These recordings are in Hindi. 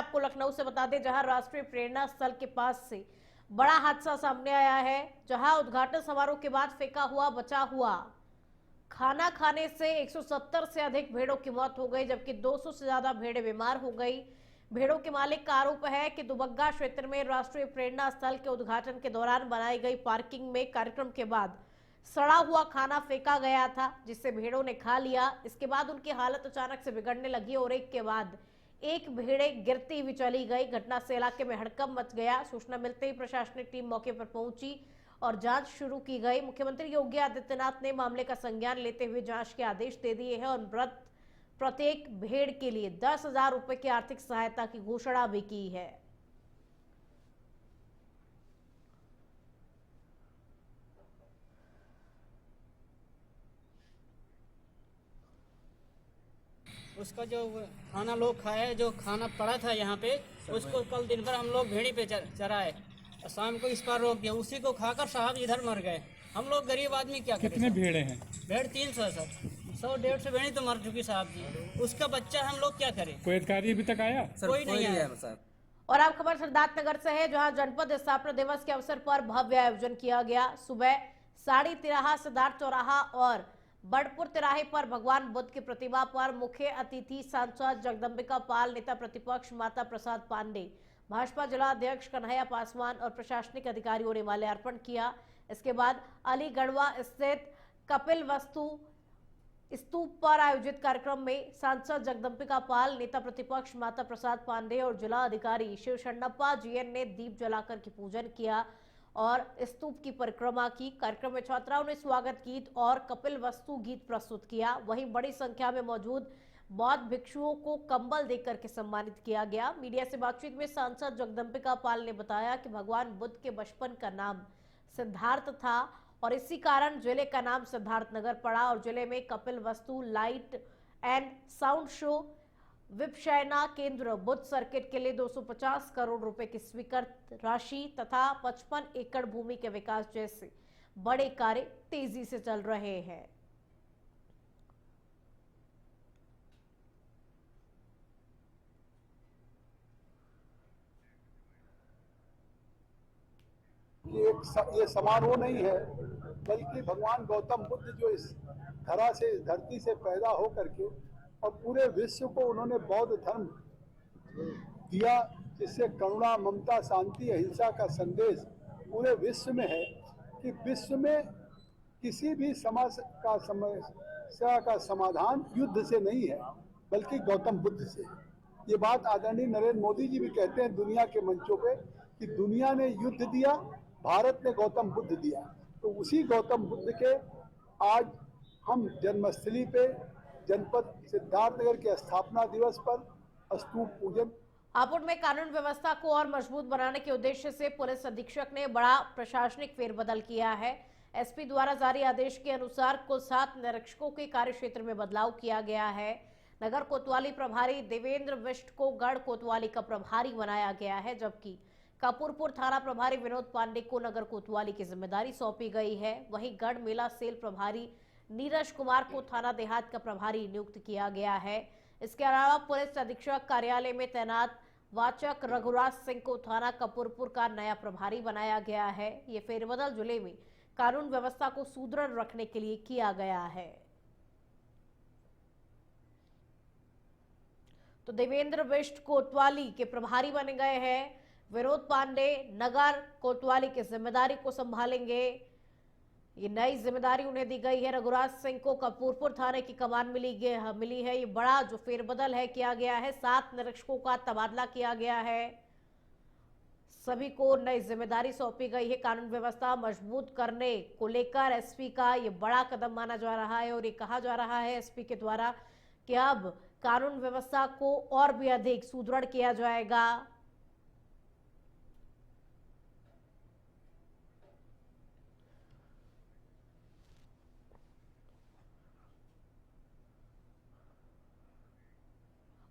आपको लखनऊ से बता दें, जहां राष्ट्रीय प्रेरणा स्थल के पास से बड़ा हादसा सामने आया है, जहां उद्घाटन समारोह के बाद फेंका हुआ बचा हुआ खाना खाने से 170 से अधिक भेड़ों की मौत हो गई, जबकि 200 से ज्यादा भेड़ें बीमार हो गई। भेड़ों के मालिक का आरोप है कि दुबग्गा क्षेत्र में राष्ट्रीय प्रेरणा स्थल के उद्घाटन के दौरान बनाई गई पार्किंग में कार्यक्रम के बाद सड़ा हुआ खाना फेंका गया था, जिससे भेड़ों ने खा लिया। इसके बाद उनकी हालत अचानक से बिगड़ने लगी और एक के बाद एक भेड़े गिरती हुई चली गई। घटना से इलाके में हड़कंप मच गया। सूचना मिलते ही प्रशासनिक टीम मौके पर पहुंची और जांच शुरू की गई। मुख्यमंत्री योगी आदित्यनाथ ने मामले का संज्ञान लेते हुए जांच के आदेश दे दिए हैं और प्रत्येक भेड़ के लिए 10,000 रुपए की आर्थिक सहायता की घोषणा भी की है। उसका जो खाना लोग खाए, जो खाना पड़ा था यहाँ पे, उसको कल दिन भर हम लोग भेड़ी पे चराए और शाम को इस पार रोक दिया। उसी को खाकर साहब इधर मर गए। हम लोग गरीब आदमी क्या करें? कितने भेड़े हैं? भेड़ 300 सर, 100-150 भेड़ी तो मर चुकी साहब जी। उसका बच्चा हम लोग क्या करें? कोई अधिकारी अभी तक आया? कोई नहीं आया सर। और आप खबर सिद्धार्थनगर से है, जहां जनपद स्थापना दिवस के अवसर पर भव्य आयोजन किया गया। सुबह साड़ी तिराहा, सिद्धार्थ चौराहा और बड़पुर तिराहे पर भगवान बुद्ध की प्रतिमा पर मुख्य अतिथि सांसद जगदम्बिका पाल, नेता प्रतिपक्ष माता प्रसाद पांडे, भाजपा जिला अध्यक्ष कन्हैया पासवान और प्रशासनिक अधिकारियों ने माल्यार्पण किया। इसके बाद अलीगढ़वा स्थित कपिल वस्तु स्तूप पर आयोजित कार्यक्रम में सांसद जगदम्बिका पाल, नेता प्रतिपक्ष माता प्रसाद पांडे और जिला अधिकारी शिव शरणप्पा जीएन ने दीप जलाकर के पूजन किया और स्तूप की परिक्रमा की। कार्यक्रम में छात्राओं ने स्वागत गीत और कपिल वस्तु गीत प्रस्तुत किया। वहीं बड़ी संख्या में मौजूद बौद्ध भिक्षुओं को कंबल देकर के सम्मानित किया गया। मीडिया से बातचीत में सांसद जगदम्बिका पाल ने बताया कि भगवान बुद्ध के बचपन का नाम सिद्धार्थ था और इसी कारण जिले का नाम सिद्धार्थनगर पड़ा और जिले में कपिल वस्तु लाइट एंड साउंड शो, विपशयना केंद्र, बुद्ध सर्किट के लिए 250 करोड़ रुपए की स्वीकृत राशि तथा 55 एकड़ भूमि के विकास जैसे बड़े कार्य तेजी से चल रहे हैं। ये समारोह नहीं है, बल्कि भगवान गौतम बुद्ध जो इस धरा से, इस धरती से पैदा हो करके और पूरे विश्व को उन्होंने बौद्ध धर्म दिया, जिससे करुणा, ममता, शांति, अहिंसा का संदेश पूरे विश्व में है कि विश्व में किसी भी समस्या का समाधान युद्ध से नहीं है, बल्कि गौतम बुद्ध से। ये बात आदरणीय नरेंद्र मोदी जी भी कहते हैं दुनिया के मंचों पे कि दुनिया ने युद्ध दिया, भारत ने गौतम बुद्ध दिया। तो उसी गौतम बुद्ध के आज हम जन्मस्थली पे जनपद सिद्धार्थनगर के स्थापना दिवस पर स्तूप पूजन। हापुड़ में कानून व्यवस्था को और मजबूत बनाने के उद्देश्य से पुलिस अधीक्षक ने बड़ा प्रशासनिक फेरबदल किया है। एसपी द्वारा जारी आदेश के अनुसार कुल 7 निरीक्षकों के कार्यक्षेत्र में बदलाव किया गया है। नगर कोतवाली प्रभारी देवेंद्र बिष्ट को गढ़ कोतवाली का प्रभारी बनाया गया है, जबकि कपूरपुर थाना प्रभारी विनोद पांडे को नगर कोतवाली की जिम्मेदारी सौंपी गई है। वहीं गढ़ मेला सेल प्रभारी नीरज कुमार को थाना देहात का प्रभारी नियुक्त किया गया है। इसके अलावा पुलिस अधीक्षक कार्यालय में तैनात वाचक रघुराज सिंह को थाना कपूरपुर का नया प्रभारी बनाया गया है। ये फेरबदल जिले में कानून व्यवस्था को सुदृढ़ रखने के लिए किया गया है। तो देवेंद्र बिष्ट कोतवाली के प्रभारी बन गए हैं। विनोद पांडे नगर कोतवाली की जिम्मेदारी को संभालेंगे। ये नई जिम्मेदारी उन्हें दी गई है। रघुराज सिंह को कपूरपुर थाने की कमान मिली है। ये बड़ा जो फेरबदल है किया गया है। 7 निरीक्षकों का तबादला किया गया है। सभी को नई जिम्मेदारी सौंपी गई है। कानून व्यवस्था मजबूत करने को लेकर एसपी का ये बड़ा कदम माना जा रहा है और ये कहा जा रहा है एसपी के द्वारा कि अब कानून व्यवस्था को और भी अधिक सुदृढ़ किया जाएगा।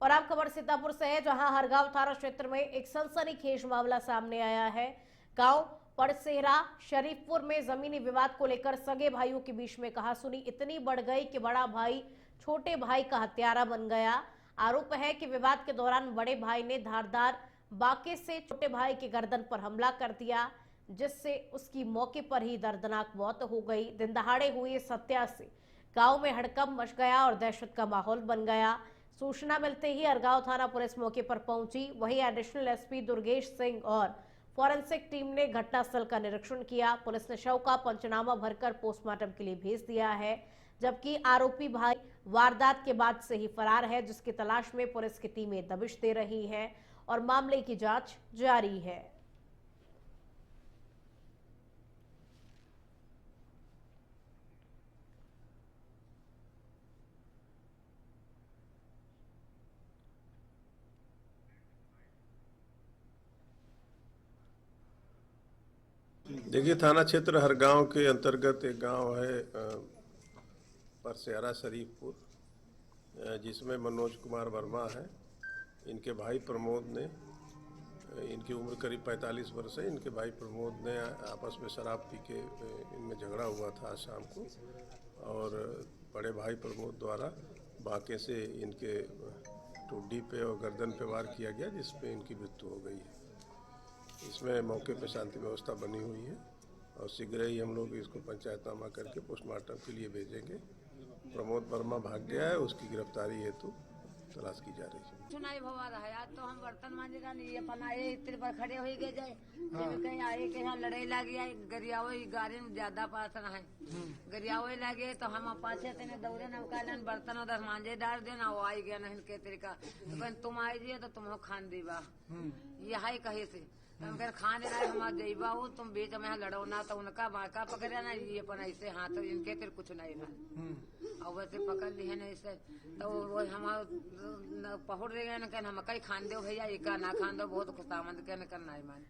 और आप खबर सीतापुर से है, जहां हरगांव थाना क्षेत्र में एक सनसनीखेज मामला सामने आया है। गांव पड़सेरा शरीफपुर में जमीनी विवाद को लेकर सगे भाइयों के बीच में कहासुनी इतनी बढ़ गई कि बड़ा भाई छोटे भाई का हत्यारा बन गया। आरोप है कि विवाद के दौरान बड़े भाई ने धारदार बाके से छोटे भाई की गर्दन पर हमला कर दिया, जिससे उसकी मौके पर ही दर्दनाक मौत हो गई। दिन दहाड़े हुई इस हत्या से गांव में हड़कंप मच गया और दहशत का माहौल बन गया। सूचना मिलते ही अरगांव थाना पुलिस मौके पर पहुंची। वहीं एडिशनल एसपी दुर्गेश सिंह और फॉरेंसिक टीम ने घटनास्थल का निरीक्षण किया। पुलिस ने शव का पंचनामा भरकर पोस्टमार्टम के लिए भेज दिया है, जबकि आरोपी भाई वारदात के बाद से ही फरार है, जिसकी तलाश में पुलिस की टीमें दबिश दे रही हैं और मामले की जांच जारी है। देखिए, थाना क्षेत्र हरगांव के अंतर्गत एक गांव है परसेरा शरीफपुर, जिसमें मनोज कुमार वर्मा है। इनके भाई प्रमोद ने, इनकी उम्र करीब 45 वर्ष है। इनके भाई प्रमोद ने आपस में शराब पी के इनमें झगड़ा हुआ था शाम को, और बड़े भाई प्रमोद द्वारा बाके से इनके ठुड्डी पे और गर्दन पे वार किया गया, जिसमें इनकी मृत्यु हो गई है। इसमें मौके पे शांति व्यवस्था बनी हुई है और शीघ्र ही हम लोग इसको पंचायतनामा करके पोस्टमार्टम के लिए भेजेंगे। प्रमोद वर्मा भाग गया है, उसकी गिरफ्तारी हेतु तलाश की जा रही है। चुनाई भवा रहा आज तो हम बर्तन मांजे जानी ये बनाए इतने पर खड़े हो गए जाए कहीं आए के यहाँ लड़ाई लगी आई गरियाओ गाड़ी में ज्यादा पासन है गरियाओ लगे तो हम पाछे तेने दौड़े न कालन बर्तन उधर मांजे डाल देना वो आई गया न इनके तरीका तो तुम आई जिए तो तुम खान दीबा ये है कहे से तुम कर खाने ना हम देबा हो तुम बीच में लड़ो ना तो उनका बाका पकड़े ना ये अपन ऐसे हाथ इनके तेरे कुछ नहीं ना और वैसे पकड़ ली है ना ऐसे तो वो हम पहुड़ रहे ना कहना हम कहीं खान दो भैया एक ना खान दो बहुत खुशामद कहने करना है मान।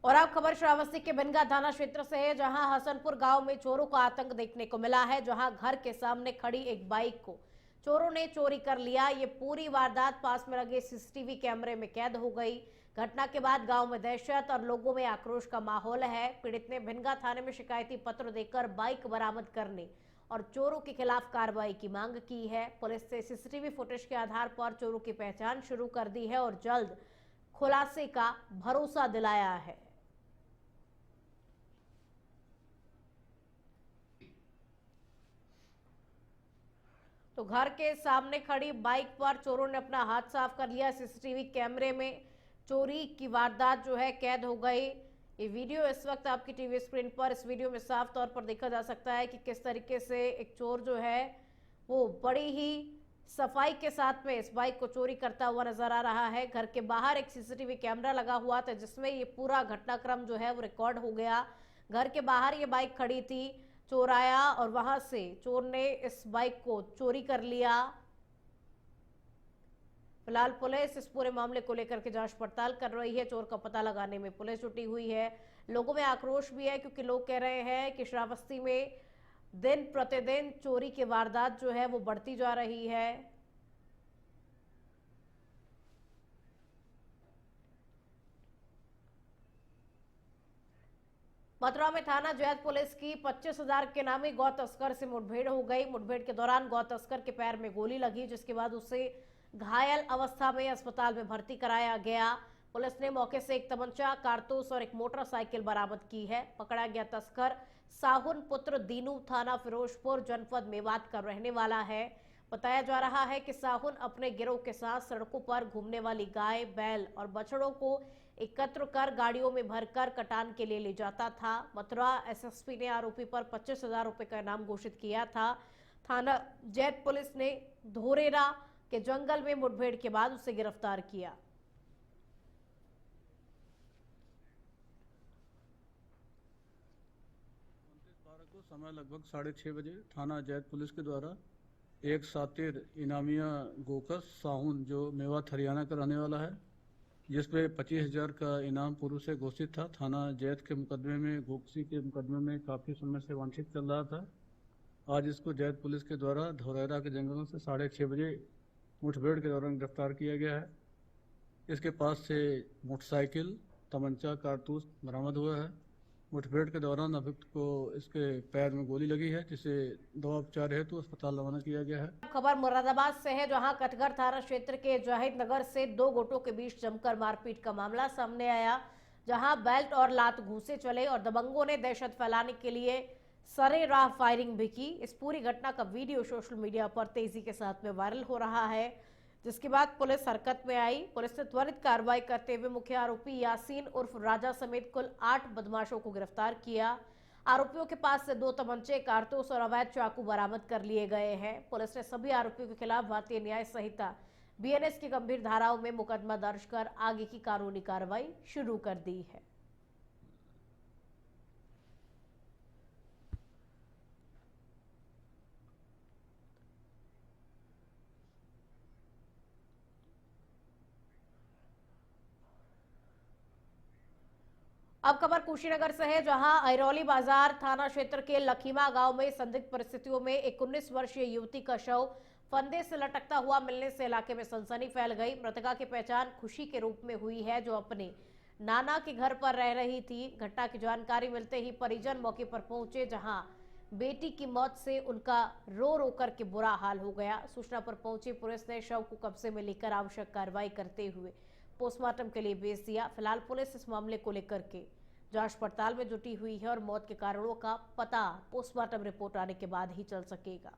और अब खबर श्रावस्ती के बिनगा थाना क्षेत्र से है, जहां हसनपुर गांव में चोरों का आतंक देखने को मिला है। जहां घर के सामने खड़ी एक बाइक को चोरों ने चोरी कर लिया। ये पूरी वारदात पास में लगे सीसीटीवी कैमरे में कैद हो गई। घटना के बाद गांव में दहशत और लोगों में आक्रोश का माहौल है। पीड़ित ने भिनगा थाने में शिकायती पत्र देकर बाइक बरामद करने और चोरों के खिलाफ कार्रवाई की मांग की है। पुलिस से सीसीटीवी फुटेज के आधार पर चोरों की पहचान शुरू कर दी है और जल्द खुलासे का भरोसा दिलाया है। तो घर के सामने खड़ी बाइक पर चोरों ने अपना हाथ साफ कर लिया। सीसीटीवी कैमरे में चोरी की वारदात जो है कैद हो गई। ये वीडियो इस वक्त आपकी टीवी स्क्रीन पर, इस वीडियो में साफ तौर पर देखा जा सकता है कि किस तरीके से एक चोर जो है वो बड़ी ही सफाई के साथ में इस बाइक को चोरी करता हुआ नजर आ रहा है। घर के बाहर एक सीसीटीवी कैमरा लगा हुआ था, जिसमें ये पूरा घटनाक्रम जो है वो रिकॉर्ड हो गया। घर के बाहर ये बाइक खड़ी थी, चोर आया और वहां से चोर ने इस बाइक को चोरी कर लिया। फिलहाल पुलिस इस पूरे मामले को लेकर के जांच पड़ताल कर रही है। चोर का पता लगाने में पुलिस जुटी हुई है। लोगों में आक्रोश भी है, क्योंकि लोग कह रहे हैं कि श्रावस्ती में दिन प्रतिदिन चोरी की वारदात जो है वो बढ़ती जा रही है। मथुरा में थाना जैत पुलिस की 25,000 के नामी गौ तस्कर से मुठभेड़ हो गई। मुठभेड़ के दौरान गौ तस्कर के पैर में गोली लगी, जिसके बाद उसे घायल अवस्था में अस्पताल में भर्ती कराया गया। पुलिस ने मौके से एक तमंचा, कारतूस और एक मोटरसाइकिल बरामद की है। पकड़ा गया तस्कर साहुन पुत्र दीनू थाना फिरोजपुर जनपद मेवात का रहने वाला है। बताया जा रहा है कि साहुन अपने गिरोह के साथ सड़कों पर घूमने वाली गाय, बैल और बछड़ों को एकत्र कर गाड़ियों में भरकर कटान के लिए ले जाता था। मथुरा एसएसपी ने आरोपी पर 25,000 रुपए का इनाम घोषित किया था। थाना जैत पुलिस ने धोरेरा के जंगल में मुठभेड़ के बाद उसे गिरफ्तार किया। को समय लगभग 6:30 बजे थाना जैत पुलिस के द्वारा एक सातिर इनामिया गोकस साहुन जो मेवात हरियाणा का रहने वाला है, जिसपे 25,000 का इनाम पूर्व से घोषित था। थाना जैत के मुकदमे में, गोकसी के मुकदमे में काफ़ी समय से वांछित चल रहा था। आज इसको जैत पुलिस के द्वारा धोरेरा के जंगलों से 6:30 बजे मुठभेड़ के दौरान गिरफ्तार किया गया है। इसके पास से मोटरसाइकिल, तमंचा, कारतूस बरामद हुआ है मुठभेड़ के दौरान अभियुक्त को इसके पैर में गोली लगी है, जिसे दवा उपचार हेतु अस्पताल रवाना किया गया है। खबर मुरादाबाद से है, जहां कटघर थाना क्षेत्र के जाहिद नगर से दो गुटों के बीच जमकर मारपीट का मामला सामने आया, जहां बेल्ट और लात घूंसे चले और दबंगों ने दहशत फैलाने के लिए सरेराह फायरिंग भी की। इस पूरी घटना का वीडियो सोशल मीडिया पर तेजी के साथ में वायरल हो रहा है, जिसके बाद पुलिस हरकत में आई। पुलिस ने त्वरित कार्रवाई करते हुए मुख्य आरोपी यासीन उर्फ राजा समेत कुल 8 बदमाशों को गिरफ्तार किया। आरोपियों के पास से 2 तमंचे, कारतूस और अवैध चाकू बरामद कर लिए गए हैं। पुलिस ने सभी आरोपियों के खिलाफ भारतीय न्याय संहिता BNS की गंभीर धाराओं में मुकदमा दर्ज कर आगे की कानूनी कार्रवाई शुरू कर दी है। अब खबर कुशीनगर से है, जहां अहिरौली बाजार थाना क्षेत्र के लखीमा गांव में संदिग्ध परिस्थितियों में एक 19 वर्षीय युवती का शव फंदे से लटकता हुआ मिलने से इलाके में सनसनी फैल गई। मृतका की पहचान खुशी के रूप में हुई है, जो अपने नाना के घर पर रह रही थी। घटना की जानकारी मिलते ही परिजन मौके पर पहुंचे, जहां बेटी की मौत से उनका रो रो कर के बुरा हाल हो गया। सूचना पर पहुंची पुलिस ने शव को कब्जे में लेकर आवश्यक कार्रवाई करते हुए पोस्टमार्टम के लिए भेज दिया। फिलहाल पुलिस इस मामले को लेकर के जांच पड़ताल में जुटी हुई है और मौत के कारणों का पता पोस्टमार्टम रिपोर्ट आने के बाद ही चल सकेगा।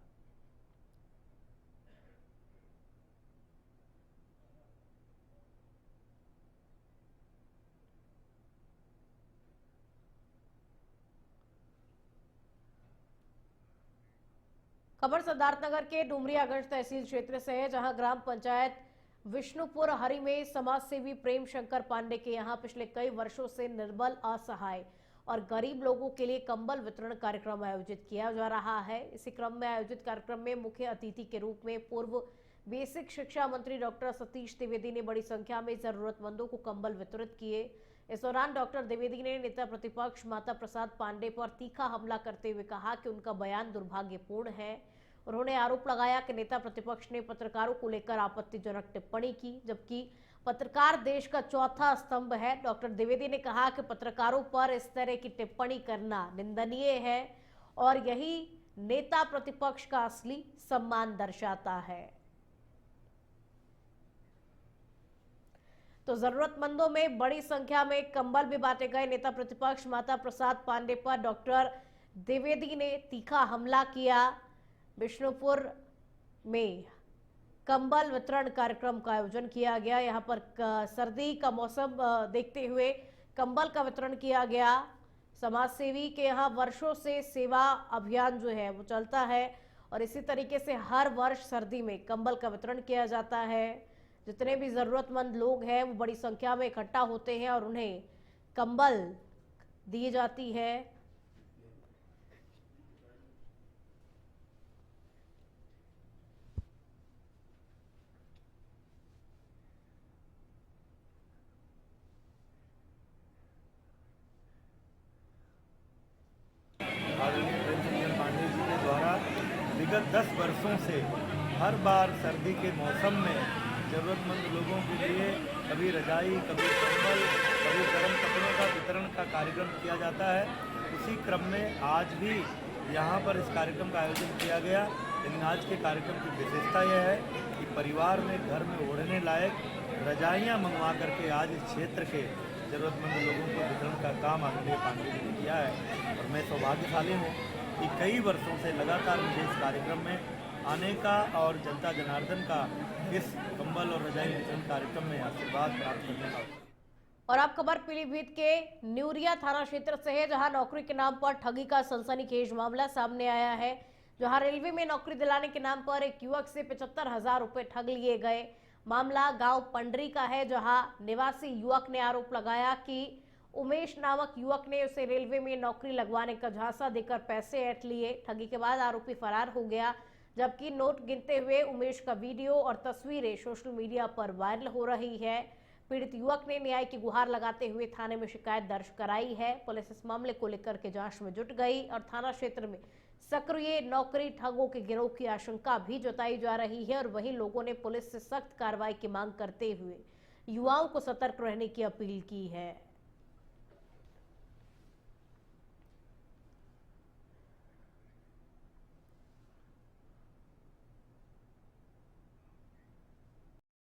खबर सिद्धार्थनगर के डुमरियागंज तहसील क्षेत्र से है, जहां ग्राम पंचायत विष्णुपुर हरि में समाज सेवी प्रेम शंकर पांडे के यहां पिछले कई वर्षों से निर्बल, असहाय और गरीब लोगों के लिए कंबल वितरण कार्यक्रम आयोजित किया जा रहा है। इसी क्रम में आयोजित कार्यक्रम में मुख्य अतिथि के रूप में पूर्व बेसिक शिक्षा मंत्री डॉक्टर सतीश द्विवेदी ने बड़ी संख्या में जरूरतमंदों को कंबल वितरित किए। इस दौरान डॉक्टर द्विवेदी ने नेता प्रतिपक्ष माता प्रसाद पांडे पर तीखा हमला करते हुए कहा कि उनका बयान दुर्भाग्यपूर्ण है। उन्होंने आरोप लगाया कि नेता प्रतिपक्ष ने पत्रकारों को लेकर आपत्तिजनक टिप्पणी की, जबकि पत्रकार देश का चौथा स्तंभ है। डॉक्टर द्विवेदी ने कहा कि पत्रकारों पर इस तरह की टिप्पणी करना निंदनीय है और यही नेता प्रतिपक्ष का असली सम्मान दर्शाता है। तो जरूरतमंदों में बड़ी संख्या में कंबल भी बांटे गए। नेता प्रतिपक्ष माता प्रसाद पांडे पर डॉक्टर द्विवेदी ने तीखा हमला किया। विष्णुपुर में कंबल वितरण कार्यक्रम का आयोजन किया गया। यहां पर सर्दी का मौसम देखते हुए कंबल का वितरण किया गया। समाज सेवी के यहां वर्षों से सेवा अभियान जो है वो चलता है और इसी तरीके से हर वर्ष सर्दी में कंबल का वितरण किया जाता है। जितने भी जरूरतमंद लोग हैं वो बड़ी संख्या में इकट्ठा होते हैं और उन्हें कंबल दी जाती है। आदरणीय प्रेम शंकर पांडे जी के द्वारा विगत 10 वर्षों से हर बार सर्दी के मौसम में ज़रूरतमंद लोगों के लिए कभी रजाई, कभी कंबल, कभी गर्म कपड़ों का वितरण का कार्यक्रम किया जाता है। उसी क्रम में आज भी यहाँ पर इस कार्यक्रम का आयोजन किया गया। लेकिन आज के कार्यक्रम की विशेषता यह है कि परिवार में घर में ओढ़ने लायक रजाइयाँ मंगवा करके आज इस क्षेत्र के ज़रूरतमंद लोगों को वितरण का काम आदरणीय पांडे जी ने किया है। और मैं सौभाग्यशाली हूँ कि कई वर्षों से लगातार मुझे इस कार्यक्रम में आने का और जनता जनार्दन का इस कंबल और रजाई वितरण कार्यक्रम में आशीर्वाद प्राप्त करने का। और आप खबर पीलीभीत के न्यूरिया थाना क्षेत्र से है, जहां नौकरी के नाम पर ठगी का सनसनीखेज मामला सामने आया है। जहां रेलवे में नौकरी दिलाने के नाम पर एक युवक से 75,000 रुपए ठग लिए गए। मामला गांव पंडरी का है, जहां निवासी युवक ने आरोप लगाया कि उमेश नामक युवक ने उसे रेलवे में नौकरी लगवाने का झांसा देकर पैसे ऐंठ लिए। ठगी के बाद आरोपी फरार हो गया, जबकि नोट गिनते हुए उमेश का वीडियो और तस्वीरें सोशल मीडिया पर वायरल हो रही है। पीड़ित युवक ने न्याय की गुहार लगाते हुए थाने में शिकायत दर्ज कराई है। पुलिस इस मामले को लेकर के जांच में जुट गई और थाना क्षेत्र में सक्रिय नौकरी ठगों के गिरोह की आशंका भी जताई जा रही है। और वहीं लोगों ने पुलिस से सख्त कार्रवाई की मांग करते हुए युवाओं को सतर्क रहने की अपील की है।